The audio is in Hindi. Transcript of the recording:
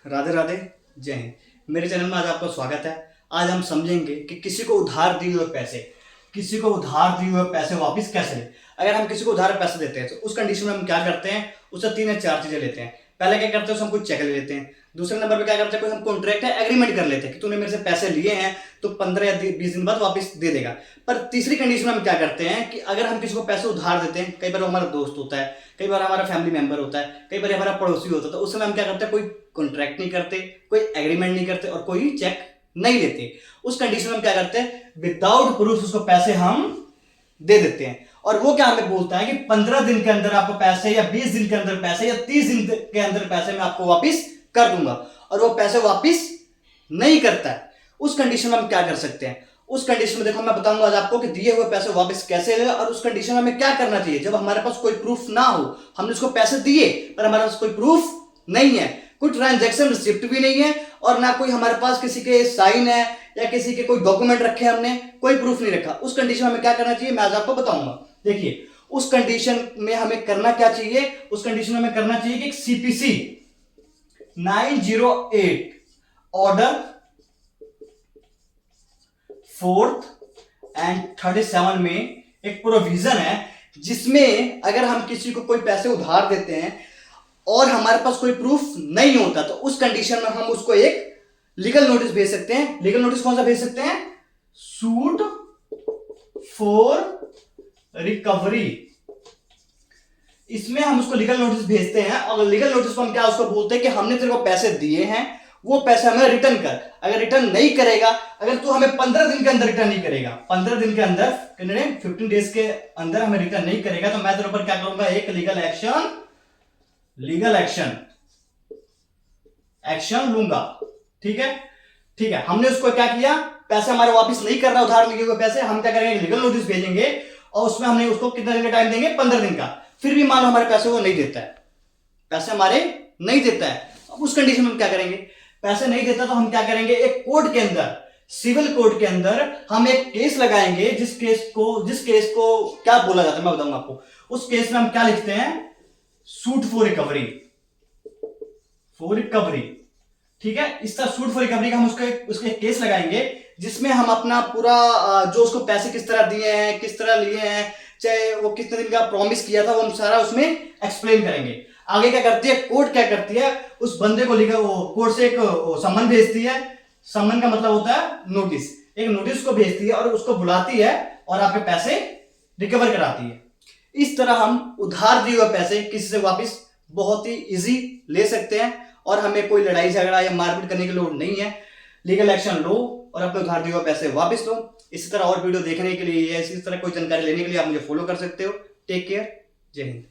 राधे राधे, जय हिंद। मेरे चैनल में आज आपका स्वागत है। आज हम समझेंगे कि किसी को उधार दिए हुए पैसे वापस कैसे लें। अगर हम किसी को उधार पैसे देते हैं तो उस कंडीशन में हम क्या करते हैं, उससे 3 या 4 चीजें लेते हैं। पहले क्या करते हैं, हम कोई चेक ले लेते हैं। दूसरे नंबर पे क्या करते हैं, कोई हम कॉन्ट्रैक्ट है एग्रीमेंट कर लेते हैं कि तूने मेरे से पैसे लिए हैं तो 15 या 20 दिन बाद वापस दे देगा। पर तीसरी कंडीशन में हम क्या करते हैं कि अगर हम किसी को पैसे उधार देते हैं, कई बार वो हमारा दोस्त होता है, कई बार हमारा फैमिली मेंबर होता है, कई बार हमारा पड़ोसी होता है, तो उस समय हम क्या करते हैं, कोई कॉन्ट्रैक्ट नहीं करते, कोई एग्रीमेंट नहीं करते और कोई चेक नहीं लेते। उस कंडीशन में हम क्या करते हैं, विदाउट प्रूफ उसको पैसे हम दे देते हैं। और वो क्या हमें बोलता है कि 15 दिन के अंदर आपको पैसे, या 20 दिन के अंदर पैसे, या 30 दिन के अंदर पैसे मैं आपको वापस कर दूंगा, और वो पैसे वापस नहीं करता है। उस कंडीशन में हम क्या कर सकते हैं, उस कंडीशन में देखो मैं बताऊंगा आज आपको कि दिए हुए पैसे वापस कैसे ले, और उस कंडीशन में हमें क्या करना चाहिए जब हमारे पास कोई प्रूफ ना हो। हमने उसको पैसे दिए पर हमारे पास कोई प्रूफ नहीं है, कोई ट्रांजैक्शन रिसिप्ट भी नहीं है, और ना कोई हमारे पास किसी के साइन है या किसी के कोई डॉक्यूमेंट रखे, हमने कोई प्रूफ नहीं रखा। उस कंडीशन में हमें क्या करना चाहिए मैं आज आपको बताऊंगा। देखिए उस कंडीशन में हमें करना क्या चाहिए, उस कंडीशन में हमें करना चाहिए कि सीपीसी 908 ऑर्डर 4th एंड 37 में एक प्रोविजन है जिसमें अगर हम किसी को कोई पैसे उधार देते हैं और हमारे पास कोई प्रूफ नहीं होता तो उस कंडीशन में हम उसको एक लीगल नोटिस भेज सकते हैं। लीगल नोटिस कौन सा भेज सकते हैं, सूट फॉर रिकवरी। इसमें हम उसको लीगल नोटिस भेजते हैं, और लीगल नोटिस को हम क्या उसको बोलते हैं कि हमने तेरे को पैसे दिए हैं, वो पैसे हमें रिटर्न कर। अगर रिटर्न नहीं करेगा, अगर तू हमें 15 दिन के अंदर रिटर्न नहीं करेगा, 15 दिन के अंदर 15 डेज के अंदर हमें रिटर्न नहीं करेगा, तो मैं तेरे ऊपर क्या करूंगा, एक लीगल एक्शन लूंगा। ठीक है, हमने उसको क्या किया, पैसे हमारे वापस नहीं कर रहा, उधार लिए हुए पैसे, हम क्या करेंगे, लीगल नोटिस भेजेंगे और उसमें हमने उसको कितना दिन का टाइम देंगे, 15 दिन का। फिर भी मान लो हमारे पैसे वो नहीं देता है, पैसे हमारे नहीं देता है, अब उस कंडीशन में हम क्या करेंगे, पैसे नहीं देता तो हम क्या करेंगे, एक कोर्ट के अंदर, सिविल कोर्ट के अंदर हम एक केस लगाएंगे, जिस केस को क्या बोला जाता है मैं बताऊंगा आपको। उस केस में हम क्या लिखते हैं, सूट फॉर रिकवरी। ठीक है, इस तरह सूट फॉर रिकवरी का हम उसके केस लगाएंगे जिसमें हम अपना पूरा जो उसको पैसे किस तरह दिए हैं, किस तरह लिए हैं, चाहे वो कितने दिन का प्रॉमिस किया था, वो हम सारा उसमें एक्सप्लेन करेंगे। आगे क्या करती है कोर्ट, क्या करती है, उस बंदे को लिखा, वो कोर्ट से एक सम्मन भेजती है। सम्मन का मतलब होता है नोटिस, एक नोटिस को भेजती है और उसको बुलाती है और आपके पैसे रिकवर कराती है। इस तरह हम उधार दिए हुए पैसे किसी से वापस बहुत ही इजी ले सकते हैं, और हमें कोई लड़ाई झगड़ा या मारपीट करने की लोड़ नहीं है। लीगल एक्शन लो और अपने उधार दिए हुए पैसे वापस लो। इसी तरह और वीडियो देखने के लिए या इसी तरह कोई जानकारी लेने के लिए आप मुझे फॉलो कर सकते हो। टेक केयर, जय हिंद।